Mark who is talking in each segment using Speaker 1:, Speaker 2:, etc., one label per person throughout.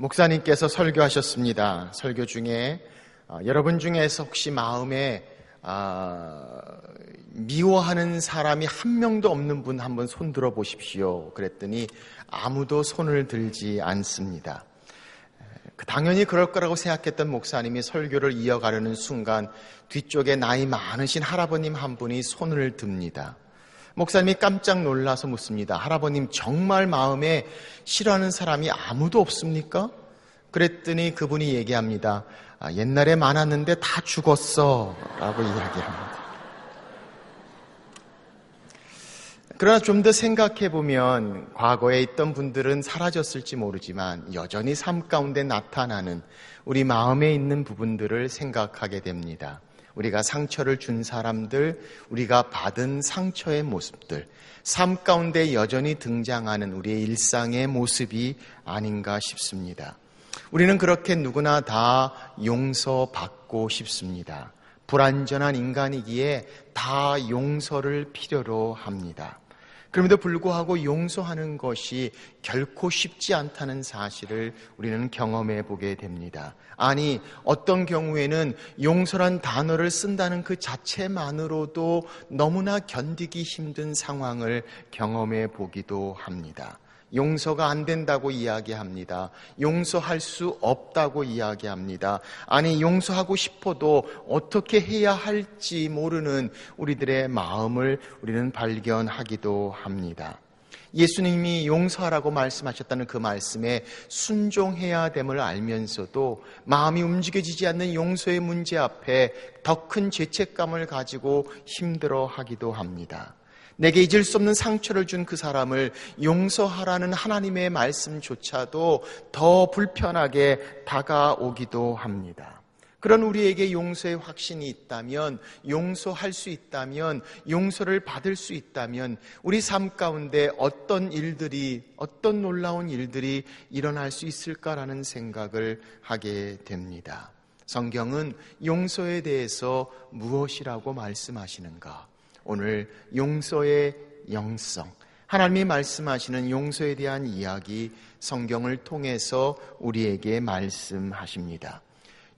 Speaker 1: 목사님께서 설교하셨습니다. 설교 중에 여러분 중에서 혹시 마음에 미워하는 사람이 한 명도 없는 분 한번 손 들어 보십시오. 그랬더니 아무도 손을 들지 않습니다. 당연히 그럴 거라고 생각했던 목사님이 설교를 이어가려는 순간 뒤쪽에 나이 많으신 할아버님 한 분이 손을 듭니다. 목사님이 깜짝 놀라서 묻습니다. 할아버님, 정말 마음에 싫어하는 사람이 아무도 없습니까? 그랬더니 그분이 얘기합니다. 옛날에 많았는데 다 죽었어 라고 이야기합니다. 그러나 좀 더 생각해보면 과거에 있던 분들은 사라졌을지 모르지만 여전히 삶 가운데 나타나는 우리 마음에 있는 부분들을 생각하게 됩니다. 우리가 상처를 준 사람들, 우리가 받은 상처의 모습들, 삶 가운데 여전히 등장하는 우리의 일상의 모습이 아닌가 싶습니다. 우리는 그렇게 누구나 다 용서받고 싶습니다. 불완전한 인간이기에 다 용서를 필요로 합니다. 그럼에도 불구하고 용서하는 것이 결코 쉽지 않다는 사실을 우리는 경험해 보게 됩니다. 아니, 어떤 경우에는 용서란 단어를 쓴다는 그 자체만으로도 너무나 견디기 힘든 상황을 경험해 보기도 합니다. 용서가 안 된다고 이야기합니다. 용서할 수 없다고 이야기합니다. 아니, 용서하고 싶어도 어떻게 해야 할지 모르는 우리들의 마음을 우리는 발견하기도 합니다. 예수님이 용서하라고 말씀하셨다는 그 말씀에 순종해야 됨을 알면서도 마음이 움직여지지 않는 용서의 문제 앞에 더 큰 죄책감을 가지고 힘들어하기도 합니다. 내게 잊을 수 없는 상처를 준 그 사람을 용서하라는 하나님의 말씀조차도 더 불편하게 다가오기도 합니다. 그런 우리에게 용서의 확신이 있다면, 용서할 수 있다면, 용서를 받을 수 있다면 우리 삶 가운데 어떤 놀라운 일들이 일어날 수 있을까라는 생각을 하게 됩니다. 성경은 용서에 대해서 무엇이라고 말씀하시는가? 오늘 용서의 영성, 하나님이 말씀하시는 용서에 대한 이야기, 성경을 통해서 우리에게 말씀하십니다.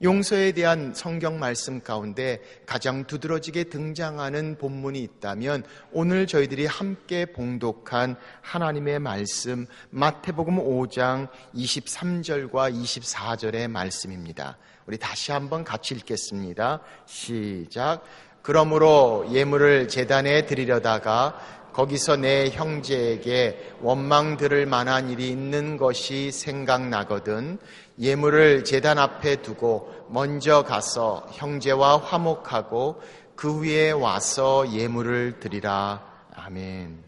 Speaker 1: 용서에 대한 성경 말씀 가운데 가장 두드러지게 등장하는 본문이 있다면 오늘 저희들이 함께 봉독한 하나님의 말씀, 마태복음 5장 23절과 24절의 말씀입니다. 우리 다시 한번 같이 읽겠습니다. 시작. 그러므로 예물을 제단에 드리려다가 거기서 내 형제에게 원망 들을 만한 일이 있는 것이 생각나거든 예물을 제단 앞에 두고 먼저 가서 형제와 화목하고 그 후에 와서 예물을 드리라. 아멘.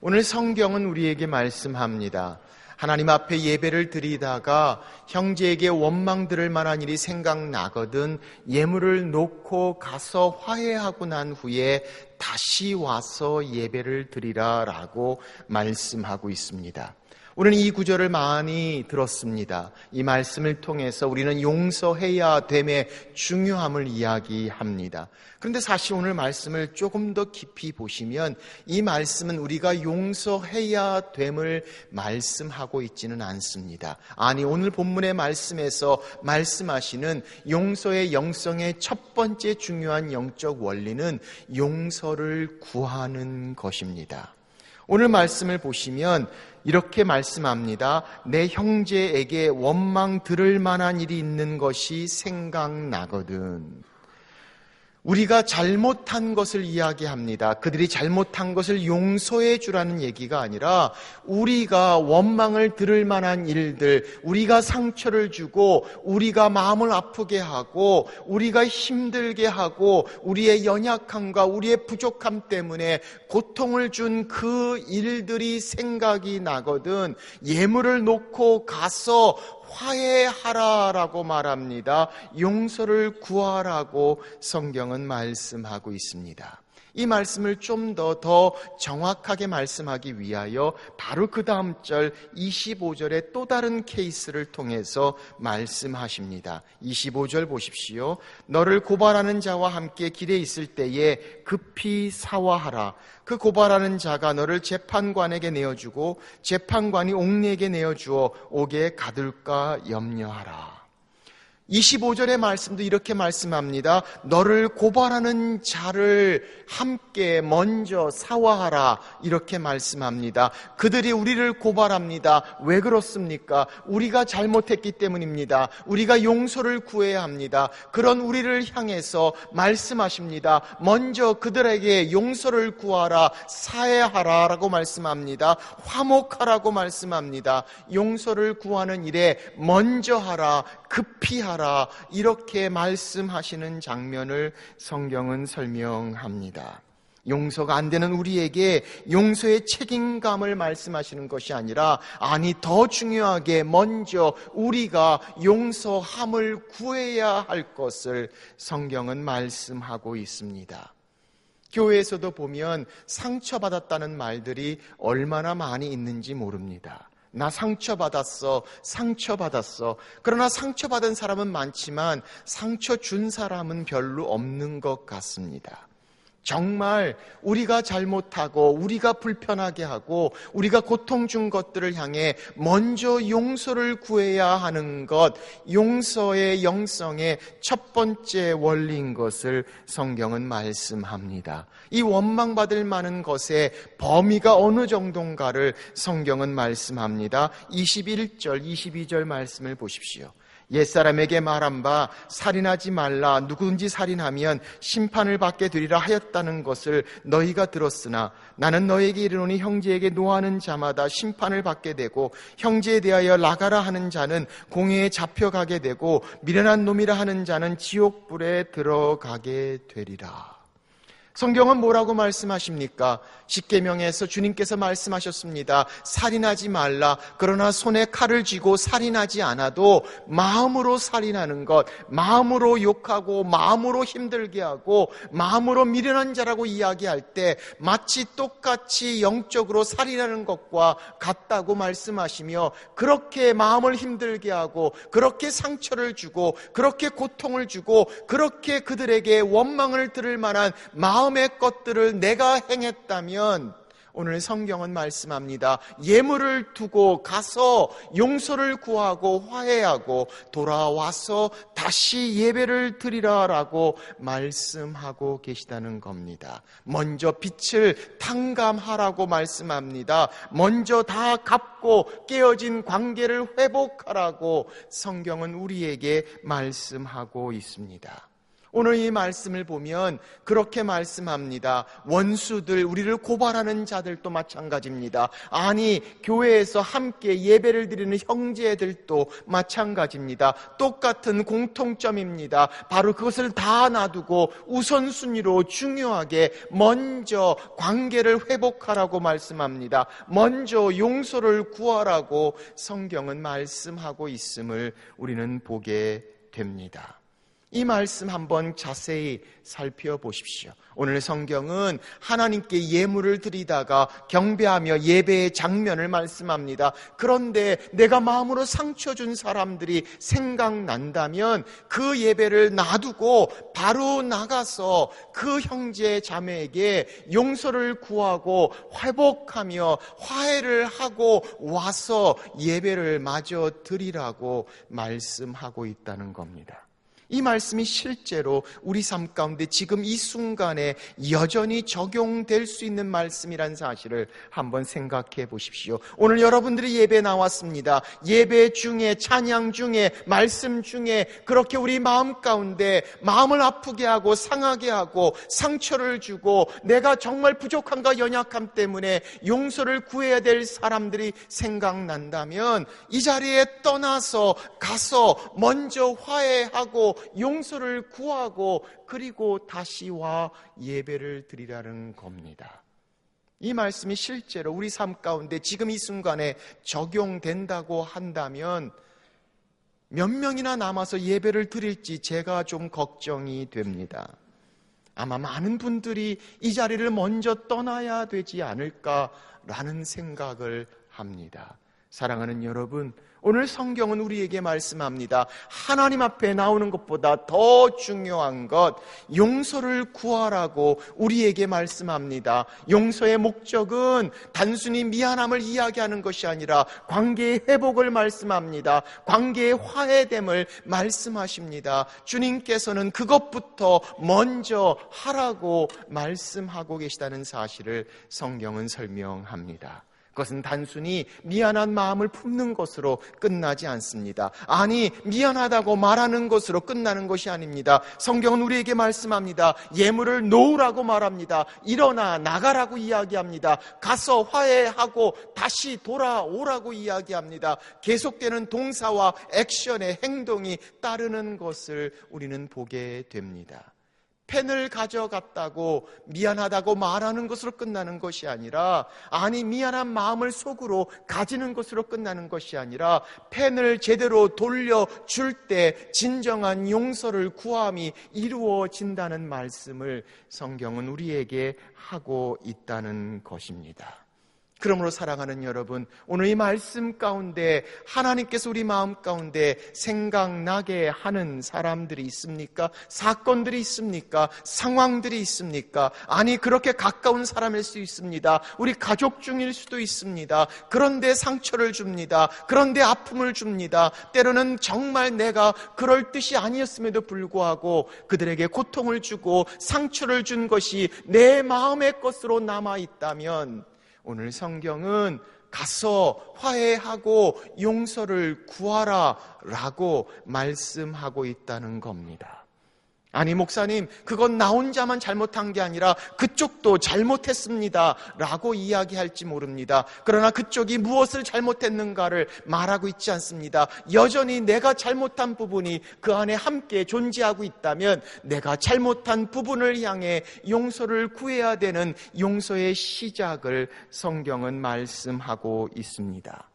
Speaker 1: 오늘 성경은 우리에게 말씀합니다. 하나님 앞에 예배를 드리다가 형제에게 원망 들을 만한 일이 생각나거든 예물을 놓고 가서 화해하고 난 후에 다시 와서 예배를 드리라 라고 말씀하고 있습니다. 우리는 이 구절을 많이 들었습니다. 이 말씀을 통해서 우리는 용서해야 됨의 중요함을 이야기합니다. 그런데 사실 오늘 말씀을 조금 더 깊이 보시면 이 말씀은 우리가 용서해야 됨을 말씀하고 있지는 않습니다. 아니, 오늘 본문의 말씀에서 말씀하시는 용서의 영성의 첫 번째 중요한 영적 원리는 용서를 구하는 것입니다. 오늘 말씀을 보시면 이렇게 말씀합니다. 내 형제에게 원망 들을 만한 일이 있는 것이 생각나거든. 우리가 잘못한 것을 이야기합니다. 그들이 잘못한 것을 용서해 주라는 얘기가 아니라 우리가 원망을 들을 만한 일들, 우리가 상처를 주고 우리가 마음을 아프게 하고 우리가 힘들게 하고 우리의 연약함과 우리의 부족함 때문에 고통을 준 그 일들이 생각이 나거든 예물을 놓고 가서 화해하라라고 말합니다. 용서를 구하라고 성경은 말씀하고 있습니다. 이 말씀을 좀 더 정확하게 말씀하기 위하여 바로 그 다음 절 25절의 또 다른 케이스를 통해서 말씀하십니다. 25절 보십시오. 너를 고발하는 자와 함께 길에 있을 때에 급히 사화하라. 그 고발하는 자가 너를 재판관에게 내어주고 재판관이 옥리에게 내어주어 옥에 가둘까 염려하라. 25절의 말씀도 이렇게 말씀합니다. 너를 고발하는 자를 함께 먼저 사화하라, 이렇게 말씀합니다. 그들이 우리를 고발합니다. 왜 그렇습니까? 우리가 잘못했기 때문입니다. 우리가 용서를 구해야 합니다. 그런 우리를 향해서 말씀하십니다. 먼저 그들에게 용서를 구하라, 사해하라 라고 말씀합니다. 화목하라고 말씀합니다. 용서를 구하는 일에 먼저 하라, 급히 하라, 이렇게 말씀하시는 장면을 성경은 설명합니다. 용서가 안 되는 우리에게 용서의 책임감을 말씀하시는 것이 아니라, 아니 더 중요하게 먼저 우리가 용서함을 구해야 할 것을 성경은 말씀하고 있습니다. 교회에서도 보면 상처받았다는 말들이 얼마나 많이 있는지 모릅니다. 나 상처받았어. 그러나 상처받은 사람은 많지만 상처 준 사람은 별로 없는 것 같습니다. 정말 우리가 잘못하고 우리가 불편하게 하고 우리가 고통 준 것들을 향해 먼저 용서를 구해야 하는 것, 용서의 영성의 첫 번째 원리인 것을 성경은 말씀합니다. 이 원망받을 만한 것의 범위가 어느 정도인가를 성경은 말씀합니다. 21절, 22절 말씀을 보십시오. 옛사람에게 말한 바 살인하지 말라, 누구든지 살인하면 심판을 받게 되리라 하였다는 것을 너희가 들었으나 나는 너희에게 이르노니 형제에게 노하는 자마다 심판을 받게 되고 형제에 대하여 나가라 하는 자는 공회에 잡혀가게 되고 미련한 놈이라 하는 자는 지옥불에 들어가게 되리라. 성경은 뭐라고 말씀하십니까? 십계명에서 주님께서 말씀하셨습니다. 살인하지 말라. 그러나 손에 칼을 쥐고 살인하지 않아도 마음으로 살인하는 것, 마음으로 욕하고 마음으로 힘들게 하고 마음으로 미련한 자라고 이야기할 때 마치 똑같이 영적으로 살인하는 것과 같다고 말씀하시며, 그렇게 마음을 힘들게 하고 그렇게 상처를 주고 그렇게 고통을 주고 그렇게 그들에게 원망을 들을 만한 마음의 것들을 내가 행했다면, 오늘 성경은 말씀합니다. 예물을 두고 가서 용서를 구하고 화해하고 돌아와서 다시 예배를 드리라라고 말씀하고 계시다는 겁니다. 먼저 빛을 탕감하라고 말씀합니다. 먼저 다 갚고 깨어진 관계를 회복하라고 성경은 우리에게 말씀하고 있습니다. 오늘 이 말씀을 보면 그렇게 말씀합니다. 원수들, 우리를 고발하는 자들도 마찬가지입니다. 아니, 교회에서 함께 예배를 드리는 형제들도 마찬가지입니다. 똑같은 공통점입니다. 바로 그것을 다 놔두고 우선순위로 중요하게 먼저 관계를 회복하라고 말씀합니다. 먼저 용서를 구하라고 성경은 말씀하고 있음을 우리는 보게 됩니다. 이 말씀 한번 자세히 살펴보십시오. 오늘 성경은 하나님께 예물을 드리다가 경배하며 예배의 장면을 말씀합니다. 그런데 내가 마음으로 상처 준 사람들이 생각난다면 그 예배를 놔두고 바로 나가서 그 형제 자매에게 용서를 구하고 회복하며 화해를 하고 와서 예배를 마저 드리라고 말씀하고 있다는 겁니다. 이 말씀이 실제로 우리 삶 가운데 지금 이 순간에 여전히 적용될 수 있는 말씀이란 사실을 한번 생각해 보십시오. 오늘 여러분들이 예배 나왔습니다. 예배 중에, 찬양 중에, 말씀 중에 그렇게 우리 마음 가운데 마음을 아프게 하고 상하게 하고 상처를 주고 내가 정말 부족함과 연약함 때문에 용서를 구해야 될 사람들이 생각난다면 이 자리에 떠나서 가서 먼저 화해하고 용서를 구하고 그리고 다시 와 예배를 드리라는 겁니다. 이 말씀이 실제로 우리 삶 가운데 지금 이 순간에 적용된다고 한다면 몇 명이나 남아서 예배를 드릴지 제가 좀 걱정이 됩니다. 아마 많은 분들이 이 자리를 먼저 떠나야 되지 않을까라는 생각을 합니다. 사랑하는 여러분, 오늘 성경은 우리에게 말씀합니다. 하나님 앞에 나오는 것보다 더 중요한 것, 용서를 구하라고 우리에게 말씀합니다. 용서의 목적은 단순히 미안함을 이야기하는 것이 아니라 관계의 회복을 말씀합니다. 관계의 화해됨을 말씀하십니다. 주님께서는 그것부터 먼저 하라고 말씀하고 계시다는 사실을 성경은 설명합니다. 그것은 단순히 미안한 마음을 품는 것으로 끝나지 않습니다. 아니, 미안하다고 말하는 것으로 끝나는 것이 아닙니다. 성경은 우리에게 말씀합니다. 예물을 놓으라고 말합니다. 일어나 나가라고 이야기합니다. 가서 화해하고 다시 돌아오라고 이야기합니다. 계속되는 동사와 액션의 행동이 따르는 것을 우리는 보게 됩니다. 펜을 가져갔다고 미안하다고 말하는 것으로 끝나는 것이 아니라, 아니 미안한 마음을 속으로 가지는 것으로 끝나는 것이 아니라, 펜을 제대로 돌려줄 때 진정한 용서를 구함이 이루어진다는 말씀을 성경은 우리에게 하고 있다는 것입니다. 그러므로 사랑하는 여러분, 오늘 이 말씀 가운데 하나님께서 우리 마음 가운데 생각나게 하는 사람들이 있습니까? 사건들이 있습니까? 상황들이 있습니까? 아니, 그렇게 가까운 사람일 수 있습니다. 우리 가족 중일 수도 있습니다. 그런데 상처를 줍니다. 그런데 아픔을 줍니다. 때로는 정말 내가 그럴 뜻이 아니었음에도 불구하고 그들에게 고통을 주고 상처를 준 것이 내 마음의 것으로 남아있다면, 오늘 성경은 가서 화해하고 용서를 구하라 라고 말씀하고 있다는 겁니다. 아니 목사님, 그건 나 혼자만 잘못한 게 아니라 그쪽도 잘못했습니다 라고 이야기할지 모릅니다. 그러나 그쪽이 무엇을 잘못했는가를 말하고 있지 않습니다. 여전히 내가 잘못한 부분이 그 안에 함께 존재하고 있다면 내가 잘못한 부분을 향해 용서를 구해야 되는 용서의 시작을 성경은 말씀하고 있습니다.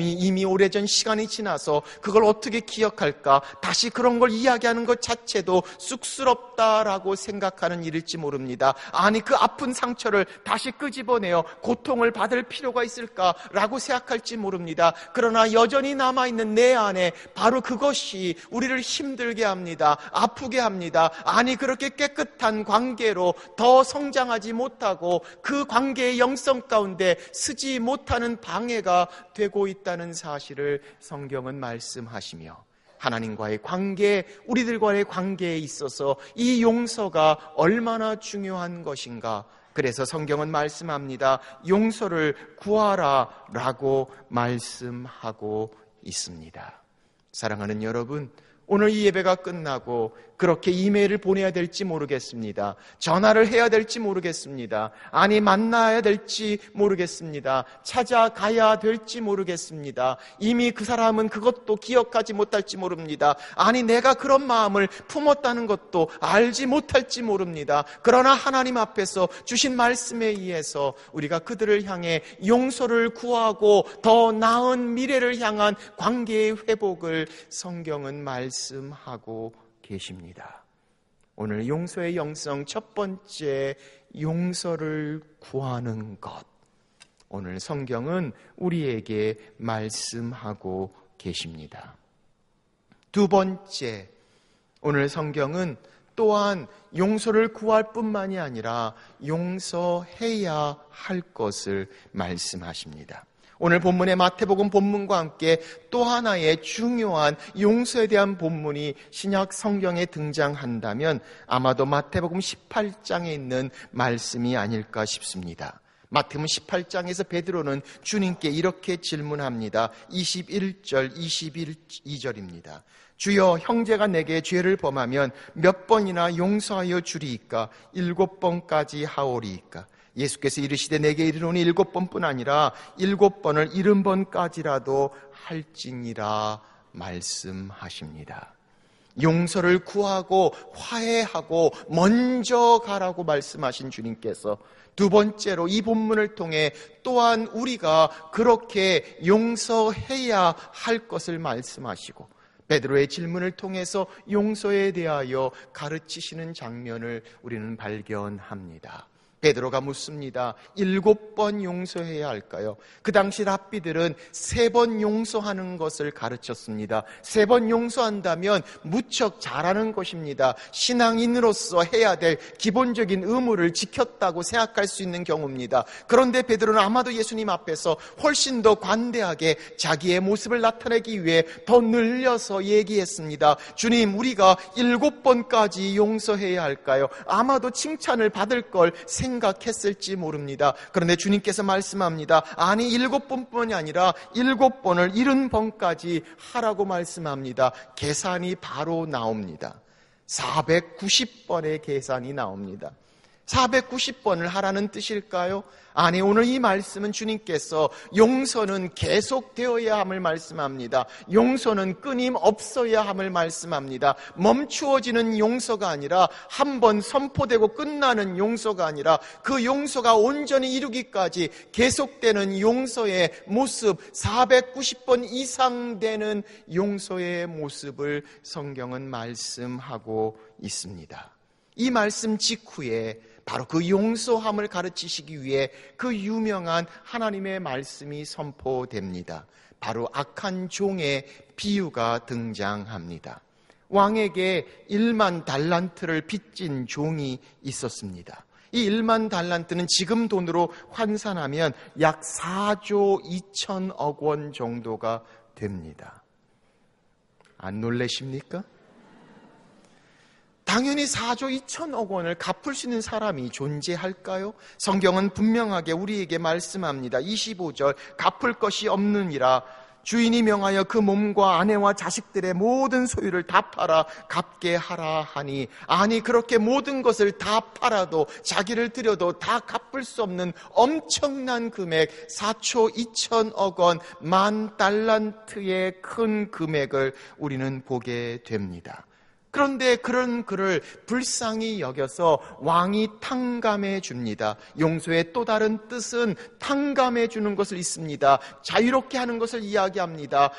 Speaker 1: 이미 오래전 시간이 지나서 그걸 어떻게 기억할까? 다시 그런 걸 이야기하는 것 자체도 쑥스럽다라고 생각하는 일일지 모릅니다. 아니, 그 아픈 상처를 다시 끄집어내어 고통을 받을 필요가 있을까라고 생각할지 모릅니다. 그러나 여전히 남아있는 내 안에 바로 그것이 우리를 힘들게 합니다. 아프게 합니다. 아니, 그렇게 깨끗한 관계로 더 성장하지 못하고 그 관계의 영성 가운데 서지 못하는 방해가 되고 있다는 사실을 성경은 말씀하시며, 하나님과의 관계, 우리들과의 관계에 있어서 이 용서가 얼마나 중요한 것인가. 그래서 성경은 말씀합니다. 용서를 구하라 라고 말씀하고 있습니다. 사랑하는 여러분, 오늘 이 예배가 끝나고 그렇게 이메일을 보내야 될지 모르겠습니다. 전화를 해야 될지 모르겠습니다. 아니, 만나야 될지 모르겠습니다. 찾아가야 될지 모르겠습니다. 이미 그 사람은 그것도 기억하지 못할지 모릅니다. 아니, 내가 그런 마음을 품었다는 것도 알지 못할지 모릅니다. 그러나 하나님 앞에서 주신 말씀에 의해서 우리가 그들을 향해 용서를 구하고 더 나은 미래를 향한 관계의 회복을 성경은 말씀하고 계십니다. 오늘 용서의 영성 첫 번째, 용서를 구하는 것. 오늘 성경은 우리에게 말씀하고 계십니다. 두 번째, 오늘 성경은 또한 용서를 구할 뿐만이 아니라 용서해야 할 것을 말씀하십니다. 오늘 본문의 마태복음 본문과 함께 또 하나의 중요한 용서에 대한 본문이 신약 성경에 등장한다면 아마도 마태복음 18장에 있는 말씀이 아닐까 싶습니다. 마태복음 18장에서 베드로는 주님께 이렇게 질문합니다. 21절, 22절입니다. 주여, 형제가 내게 죄를 범하면 몇 번이나 용서하여 주리이까? 7번까지 하오리이까? 예수께서 이르시되 내게 이르노니 7번뿐 아니라 7번을 70번까지라도 할지니라 말씀하십니다. 용서를 구하고 화해하고 먼저 가라고 말씀하신 주님께서 두 번째로 이 본문을 통해 또한 우리가 그렇게 용서해야 할 것을 말씀하시고, 베드로의 질문을 통해서 용서에 대하여 가르치시는 장면을 우리는 발견합니다. 베드로가 묻습니다. 7번 용서해야 할까요? 그 당시 랍비들은 3번 용서하는 것을 가르쳤습니다. 3번 용서한다면 무척 잘하는 것입니다. 신앙인으로서 해야 될 기본적인 의무를 지켰다고 생각할 수 있는 경우입니다. 그런데 베드로는 아마도 예수님 앞에서 훨씬 더 관대하게 자기의 모습을 나타내기 위해 더 늘려서 얘기했습니다. 주님, 우리가 7번까지 용서해야 할까요? 아마도 칭찬을 받을 걸 생각했을지 모릅니다. 그런데 주님께서 말씀합니다. 아니, 7번뿐이 아니라 7번을 70번까지 하라고 말씀합니다. 계산이 바로 나옵니다. 490번의 계산이 나옵니다. 490번을 하라는 뜻일까요? 아니, 오늘 이 말씀은 주님께서 용서는 계속되어야 함을 말씀합니다. 용서는 끊임없어야 함을 말씀합니다. 멈추어지는 용서가 아니라 한번 선포되고 끝나는 용서가 아니라 그 용서가 온전히 이루기까지 계속되는 용서의 모습, 490번 이상 되는 용서의 모습을 성경은 말씀하고 있습니다. 이 말씀 직후에 바로 그 용서함을 가르치시기 위해 그 유명한 하나님의 말씀이 선포됩니다. 바로 악한 종의 비유가 등장합니다. 왕에게 1만 달란트를 빚진 종이 있었습니다. 이 1만 달란트는 지금 돈으로 환산하면 약 4조 2천억 원 정도가 됩니다. 안 놀라십니까? 당연히 4조 2천억 원을 갚을 수 있는 사람이 존재할까요? 성경은 분명하게 우리에게 말씀합니다. 25절, 갚을 것이 없느니라. 주인이 명하여 그 몸과 아내와 자식들의 모든 소유를 다 팔아 갚게 하라 하니, 아니, 그렇게 모든 것을 다 팔아도 자기를 들여도 다 갚을 수 없는 엄청난 금액, 4조 2천억 원, 1만 달란트의 큰 금액을 우리는 보게 됩니다. 그런데 그런 그를 불쌍히 여겨서 왕이 탕감해 줍니다. 용서의 또 다른 뜻은 탕감해 주는 것을 있습니다. 자유롭게 하는 것을 이야기합니다.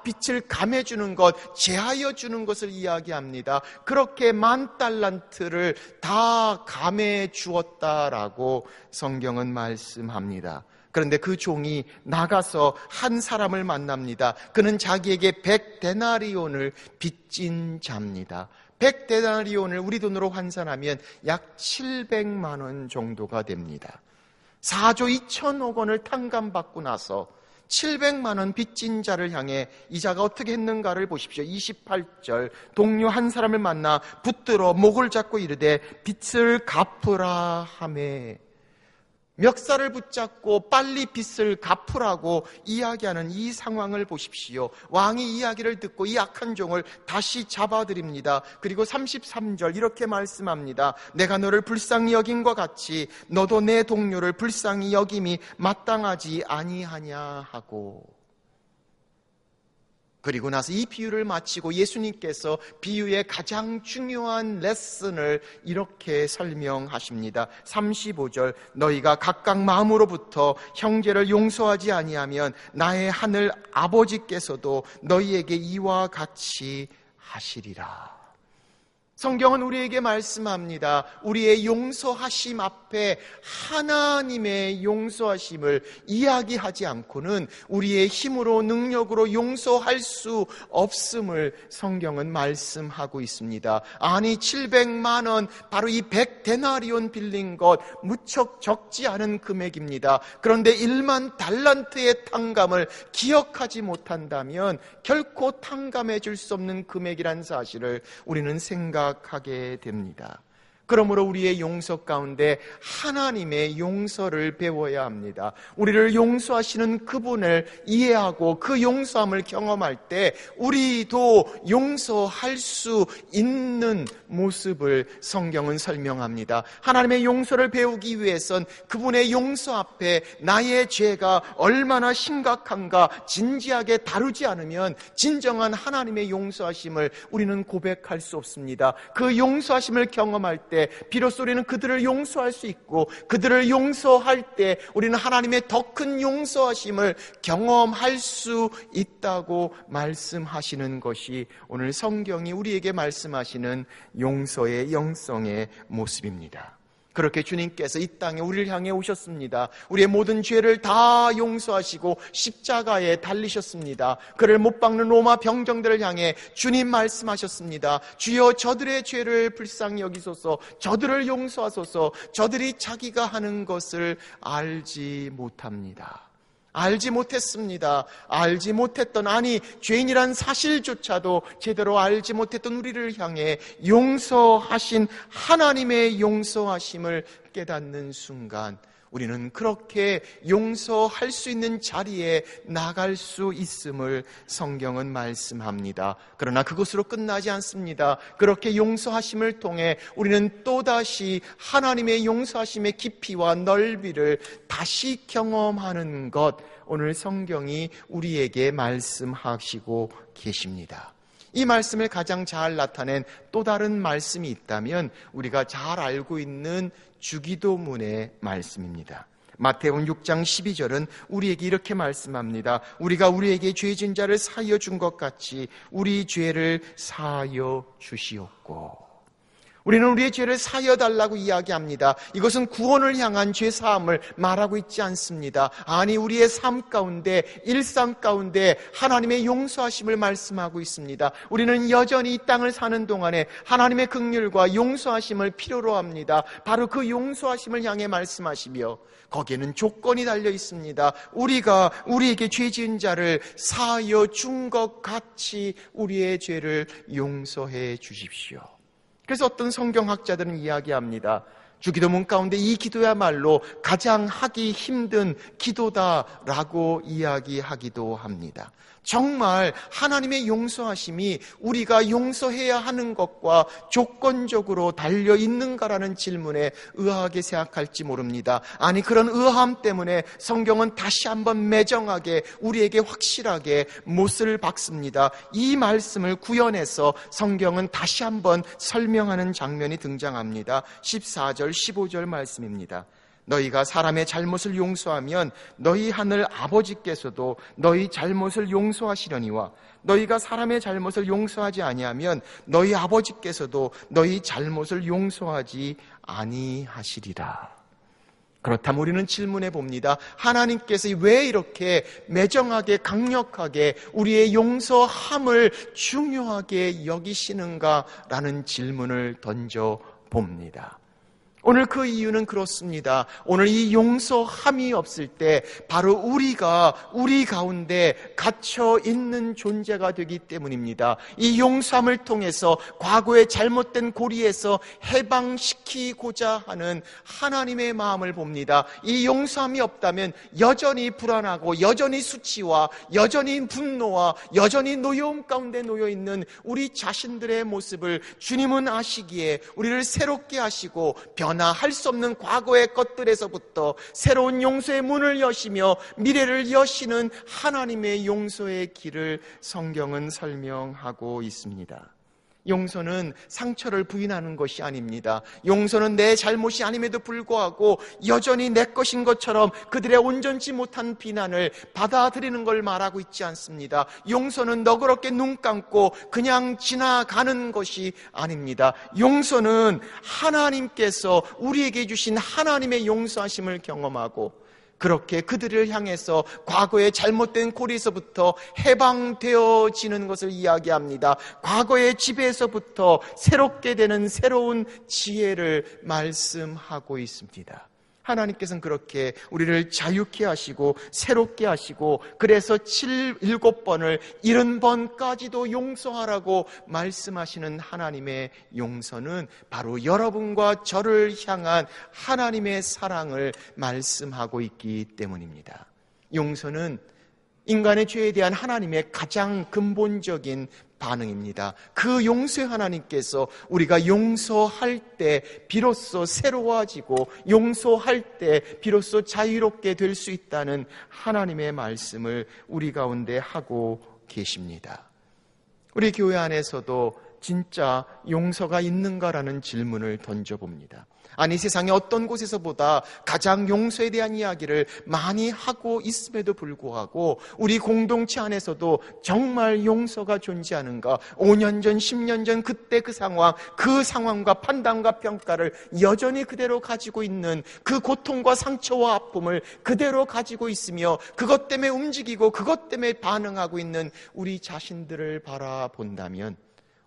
Speaker 1: 빚을 감해 주는 것, 제하여 주는 것을 이야기합니다. 그렇게 1만 달란트를 다 감해 주었다라고 성경은 말씀합니다. 그런데 그 종이 나가서 한 사람을 만납니다. 그는 자기에게 100데나리온을 빚진 자입니다. 100데나리온을 우리 돈으로 환산하면 약 700만 원 정도가 됩니다. 4조 2천억 원을 탕감받고 나서 700만 원 빚진 자를 향해 이 자가 어떻게 했는가를 보십시오. 28절, 동료 한 사람을 만나 붙들어 목을 잡고 이르되 빚을 갚으라 하매, 멱살을 붙잡고 빨리 빚을 갚으라고 이야기하는 이 상황을 보십시오. 왕이 이야기를 듣고 이 악한 종을 다시 잡아들입니다. 그리고 33절 이렇게 말씀합니다. 내가 너를 불쌍히 여김과 같이 너도 내 동료를 불쌍히 여김이 마땅하지 아니하냐 하고, 그리고 나서 이 비유를 마치고 예수님께서 비유의 가장 중요한 레슨을 이렇게 설명하십니다. 35절, 너희가 각각 마음으로부터 형제를 용서하지 아니하면 나의 하늘 아버지께서도 너희에게 이와 같이 하시리라. 성경은 우리에게 말씀합니다. 우리의 용서하심 앞에 하나님의 용서하심을 이야기하지 않고는 우리의 힘으로 능력으로 용서할 수 없음을 성경은 말씀하고 있습니다. 아니, 700만 원, 바로 이 100데나리온 빌린 것 무척 적지 않은 금액입니다. 그런데 1만 달란트의 탕감을 기억하지 못한다면 결코 탕감해 줄 수 없는 금액이란 사실을 우리는 생각하게 됩니다. 그러므로 우리의 용서 가운데 하나님의 용서를 배워야 합니다. 우리를 용서하시는 그분을 이해하고 그 용서함을 경험할 때 우리도 용서할 수 있는 모습을 성경은 설명합니다. 하나님의 용서를 배우기 위해선 그분의 용서 앞에 나의 죄가 얼마나 심각한가 진지하게 다루지 않으면 진정한 하나님의 용서하심을 우리는 고백할 수 없습니다. 그 용서하심을 경험할 때 때 비로소 우리는 그들을 용서할 수 있고, 그들을 용서할 때 우리는 하나님의 더 큰 용서하심을 경험할 수 있다고 말씀하시는 것이 오늘 성경이 우리에게 말씀하시는 용서의 영성의 모습입니다. 그렇게 주님께서 이 땅에 우리를 향해 오셨습니다. 우리의 모든 죄를 다 용서하시고 십자가에 달리셨습니다. 그를 못 박는 로마 병정들을 향해 주님 말씀하셨습니다. 주여, 저들의 죄를 불쌍히 여기소서, 저들을 용서하소서, 저들이 자기가 하는 것을 알지 못합니다. 알지 못했습니다. 알지 못했던, 아니 죄인이란 사실조차도 제대로 알지 못했던 우리를 향해 용서하신 하나님의 용서하심을 깨닫는 순간 우리는 그렇게 용서할 수 있는 자리에 나갈 수 있음을 성경은 말씀합니다. 그러나 그것으로 끝나지 않습니다. 그렇게 용서하심을 통해 우리는 또다시 하나님의 용서하심의 깊이와 넓이를 다시 경험하는 것, 오늘 성경이 우리에게 말씀하시고 계십니다. 이 말씀을 가장 잘 나타낸 또 다른 말씀이 있다면 우리가 잘 알고 있는 주기도문의 말씀입니다. 마태복음 6장 12절은 우리에게 이렇게 말씀합니다. 우리가 우리에게 죄 지은 자를 사하여 준 것 같이 우리 죄를 사하여 주시옵고. 우리는 우리의 죄를 사하여 달라고 이야기합니다. 이것은 구원을 향한 죄 사함을 말하고 있지 않습니다. 아니, 우리의 삶 가운데, 일상 가운데 하나님의 용서하심을 말씀하고 있습니다. 우리는 여전히 이 땅을 사는 동안에 하나님의 긍휼과 용서하심을 필요로 합니다. 바로 그 용서하심을 향해 말씀하시며 거기에는 조건이 달려 있습니다. 우리가 우리에게 죄 지은 자를 사하여 준 것 같이 우리의 죄를 용서해 주십시오. 그래서 어떤 성경학자들은 이야기합니다. 주기도문 가운데 이 기도야말로 가장 하기 힘든 기도다라고 이야기하기도 합니다. 정말 하나님의 용서하심이 우리가 용서해야 하는 것과 조건적으로 달려있는가라는 질문에 의아하게 생각할지 모릅니다. 아니, 그런 의아함 때문에 성경은 다시 한번 매정하게 우리에게 확실하게 못을 박습니다. 이 말씀을 구현해서 성경은 다시 한번 설명하는 장면이 등장합니다. 14절 15절 말씀입니다. 너희가 사람의 잘못을 용서하면 너희 하늘 아버지께서도 너희 잘못을 용서하시려니와 너희가 사람의 잘못을 용서하지 아니하면 너희 아버지께서도 너희 잘못을 용서하지 아니하시리라. 그렇다면 우리는 질문해 봅니다. 하나님께서 왜 이렇게 매정하게 강력하게 우리의 용서함을 중요하게 여기시는가라는 질문을 던져 봅니다. 오늘 그 이유는 그렇습니다. 오늘 이 용서함이 없을 때 바로 우리가 우리 가운데 갇혀 있는 존재가 되기 때문입니다. 이 용서함을 통해서 과거의 잘못된 고리에서 해방시키고자 하는 하나님의 마음을 봅니다. 이 용서함이 없다면 여전히 불안하고 여전히 수치와 여전히 분노와 여전히 노여움 가운데 놓여있는 우리 자신들의 모습을 주님은 아시기에 우리를 새롭게 하시고 할 수 없는 과거의 것들에서부터 새로운 용서의 문을 여시며 미래를 여시는 하나님의 용서의 길을 성경은 설명하고 있습니다. 용서는 상처를 부인하는 것이 아닙니다. 용서는 내 잘못이 아님에도 불구하고 여전히 내 것인 것처럼 그들의 온전치 못한 비난을 받아들이는 걸 말하고 있지 않습니다. 용서는 너그럽게 눈 감고 그냥 지나가는 것이 아닙니다. 용서는 하나님께서 우리에게 주신 하나님의 용서하심을 경험하고 그렇게 그들을 향해서 과거의 잘못된 고리에서부터 해방되어지는 것을 이야기합니다. 과거의 지배에서부터 새롭게 되는 새로운 지혜를 말씀하고 있습니다. 하나님께서는 그렇게 우리를 자유케 하시고 새롭게 하시고 그래서 7번을 70번까지도 용서하라고 말씀하시는 하나님의 용서는 바로 여러분과 저를 향한 하나님의 사랑을 말씀하고 있기 때문입니다. 용서는 인간의 죄에 대한 하나님의 가장 근본적인 반응입니다. 그 용서의 하나님께서 우리가 용서할 때 비로소 새로워지고 용서할 때 비로소 자유롭게 될 수 있다는 하나님의 말씀을 우리 가운데 하고 계십니다. 우리 교회 안에서도 진짜 용서가 있는가라는 질문을 던져봅니다. 아니, 세상의 어떤 곳에서보다 가장 용서에 대한 이야기를 많이 하고 있음에도 불구하고 우리 공동체 안에서도 정말 용서가 존재하는가? 5년 전, 10년 전 그때 그 상황과 판단과 평가를 여전히 그대로 가지고 있는 그 고통과 상처와 아픔을 그대로 가지고 있으며 그것 때문에 움직이고 그것 때문에 반응하고 있는 우리 자신들을 바라본다면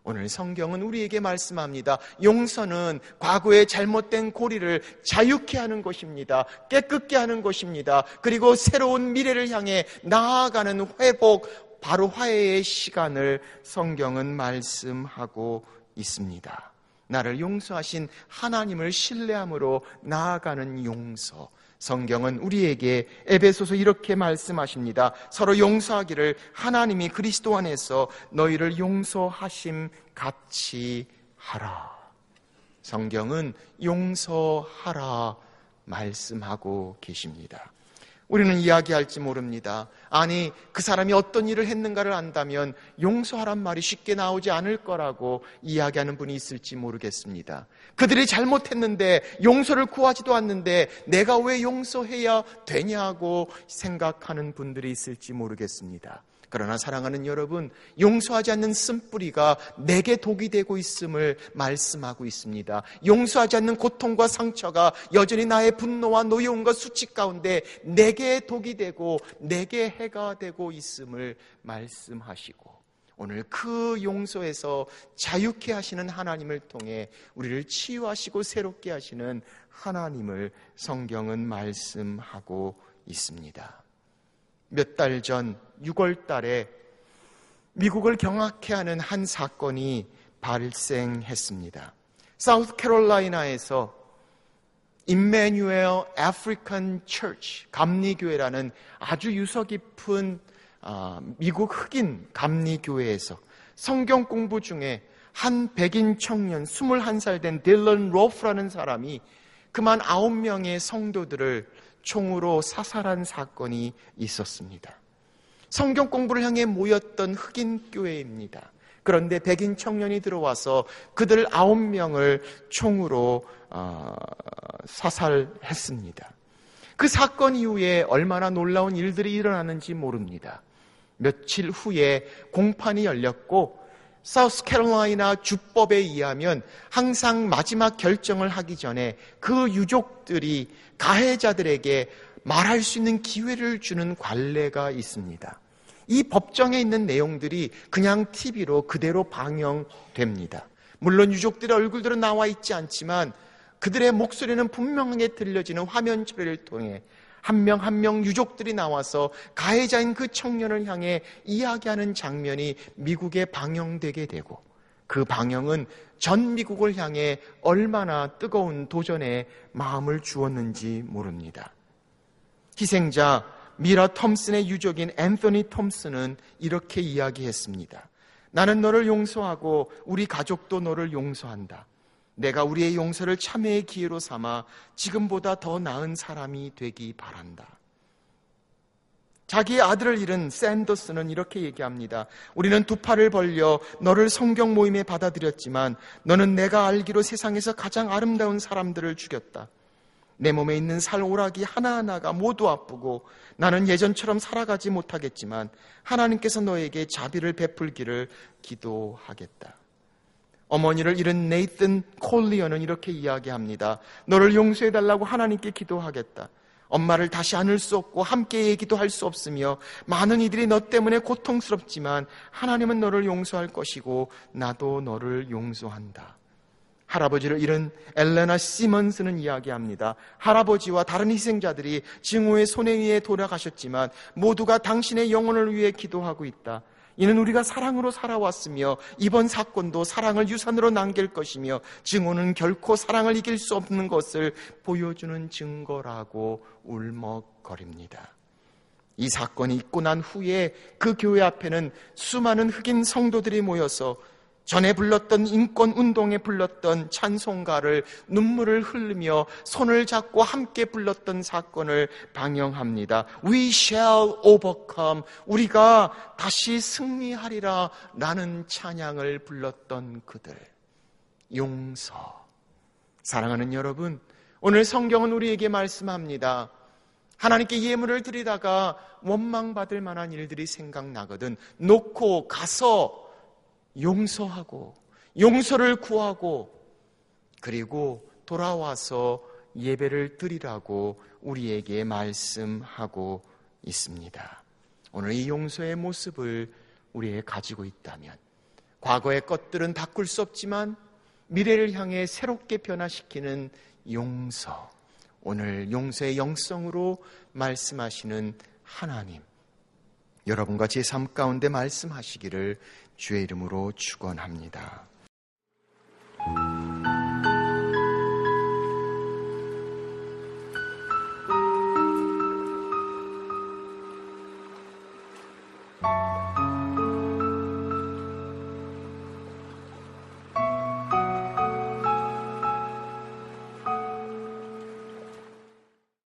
Speaker 1: 오늘 성경은 우리에게 말씀합니다. 용서는 과거의 잘못된 고리를 자유케 하는 것입니다. 깨끗게 하는 것입니다. 그리고 새로운 미래를 향해 나아가는 회복, 바로 화해의 시간을 성경은 말씀하고 있습니다. 나를 용서하신 하나님을 신뢰함으로 나아가는 용서. 성경은 우리에게 에베소서 이렇게 말씀하십니다. 서로 용서하기를 하나님이 그리스도 안에서 너희를 용서하심 같이 하라. 성경은 용서하라 말씀하고 계십니다. 우리는 이야기할지 모릅니다. 아니, 그 사람이 어떤 일을 했는가를 안다면 용서하란 말이 쉽게 나오지 않을 거라고 이야기하는 분이 있을지 모르겠습니다. 그들이 잘못했는데 용서를 구하지도 않는데 내가 왜 용서해야 되냐고 생각하는 분들이 있을지 모르겠습니다. 그러나 사랑하는 여러분, 용서하지 않는 쓴뿌리가 내게 독이 되고 있음을 말씀하고 있습니다. 용서하지 않는 고통과 상처가 여전히 나의 분노와 노여움과 수치 가운데 내게 독이 되고 내게 해가 되고 있음을 말씀하시고, 오늘 그 용서에서 자유케 하시는 하나님을 통해 우리를 치유하시고 새롭게 하시는 하나님을 성경은 말씀하고 있습니다. 몇 달 전 6월 달에 미국을 경악해 하는 한 사건이 발생했습니다. 사우스캐롤라이나에서 임마누엘 아프리칸 처치, 감리교회라는 아주 유서 깊은 미국 흑인 감리교회에서 성경 공부 중에 한 백인 청년 21살 된 딜런 로프라는 사람이 그만 9명의 성도들을 총으로 사살한 사건이 있었습니다. 성경 공부를 향해 모였던 흑인 교회입니다. 그런데 백인 청년이 들어와서 그들 9명을 총으로 사살했습니다. 그 사건 이후에 얼마나 놀라운 일들이 일어나는지 모릅니다. 며칠 후에 공판이 열렸고 사우스캐롤라이나 주법에 의하면 항상 마지막 결정을 하기 전에 그 유족들이 가해자들에게 말할 수 있는 기회를 주는 관례가 있습니다. 이 법정에 있는 내용들이 그냥 TV로 그대로 방영됩니다. 물론 유족들의 얼굴들은 나와 있지 않지만 그들의 목소리는 분명하게 들려지는 화면 처리를 통해 한 명 한 명 유족들이 나와서 가해자인 그 청년을 향해 이야기하는 장면이 미국에 방영되게 되고, 그 방영은 전 미국을 향해 얼마나 뜨거운 도전의 마음을 주었는지 모릅니다. 희생자 미라 톰슨의 유족인 앤서니 톰슨은 이렇게 이야기했습니다. 나는 너를 용서하고 우리 가족도 너를 용서한다. 내가 우리의 용서를 참회의 기회로 삼아 지금보다 더 나은 사람이 되기 바란다. 자기의 아들을 잃은 샌더스는 이렇게 얘기합니다. 우리는 두 팔을 벌려 너를 성경 모임에 받아들였지만 너는 내가 알기로 세상에서 가장 아름다운 사람들을 죽였다. 내 몸에 있는 살 오락이 하나하나가 모두 아프고 나는 예전처럼 살아가지 못하겠지만 하나님께서 너에게 자비를 베풀기를 기도하겠다. 어머니를 잃은 네이슨 콜리어는 이렇게 이야기합니다. 너를 용서해달라고 하나님께 기도하겠다. 엄마를 다시 안을 수 없고 함께 얘기도 할 수 없으며 많은 이들이 너 때문에 고통스럽지만 하나님은 너를 용서할 것이고 나도 너를 용서한다. 할아버지를 잃은 엘레나 시먼스는 이야기합니다. 할아버지와 다른 희생자들이 증오의 손해 위에 돌아가셨지만 모두가 당신의 영혼을 위해 기도하고 있다. 이는 우리가 사랑으로 살아왔으며 이번 사건도 사랑을 유산으로 남길 것이며 증오는 결코 사랑을 이길 수 없는 것을 보여주는 증거라고 울먹거립니다. 이 사건이 있고 난 후에 그 교회 앞에는 수많은 흑인 성도들이 모여서 전에 불렀던 인권운동에 불렀던 찬송가를 눈물을 흘리며 손을 잡고 함께 불렀던 사건을 방영합니다. We shall overcome. 우리가 다시 승리하리라 라는 찬양을 불렀던 그들. 용서. 사랑하는 여러분, 오늘 성경은 우리에게 말씀합니다. 하나님께 예물을 드리다가 원망받을 만한 일들이 생각나거든 놓고 가서 용서하고 용서를 구하고 그리고 돌아와서 예배를 드리라고 우리에게 말씀하고 있습니다. 오늘 이 용서의 모습을 우리에게 가지고 있다면 과거의 것들은 바꿀 수 없지만 미래를 향해 새롭게 변화시키는 용서, 오늘 용서의 영성으로 말씀하시는 하나님, 여러분과 제 삶 가운데 말씀하시기를 주의 이름으로 축원합니다.